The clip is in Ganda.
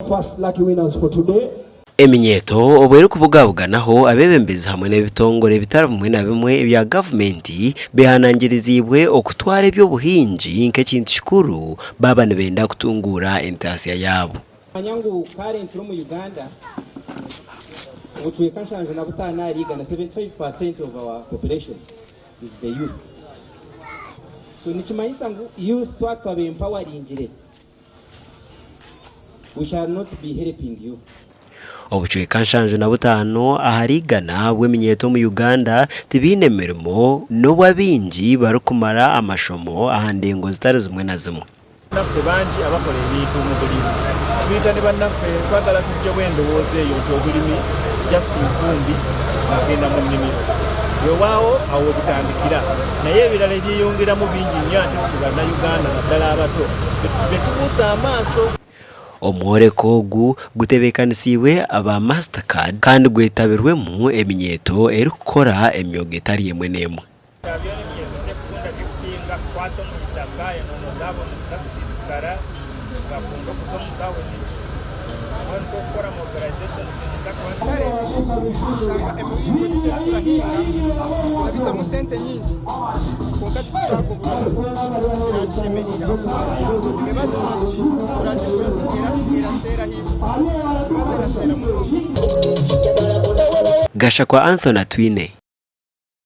first lucky winners for today. Eminyeto obwere kubugabuganaho abebembezi hamwe n'ebitongore bitaramwe na bimwe bya gavumenti bihanangirizibwe okutwara eby'obuhingi nk'ekintu kikuru baba nibenda kutungura entasiya yabo. Manyangu current mu Uganda utwekanshanze na butana ariga na 75% of our population is the youth. So nikimayisa ngu youth twatwa empowering jire. We shall not be helping you. Obucwekanshanju na butano aharigana bw'Eminyeto mu Uganda tibine mirimo n'obwabingi barukumara amashomo ahandengo zitari zimwe na zimwe. Naffe banji abakola ebintu mu bulimi twitane bannaffe twagala kujja bwendowooza eyo nti obulimi just nkumbi agenda mu nnimiro yowaawo awo bitandikira naye ebirala ebyeyongeramu bingi nnyo ate ku bannayuganda naddala abato betubuusa amaaso. Omworeko ogu gutebekanisibwe aba Mastercard kandi gwetabirwemu Eminyeto eri kukora emyogo etari emwe n'emwe. Gasha kwa Anthony Twine.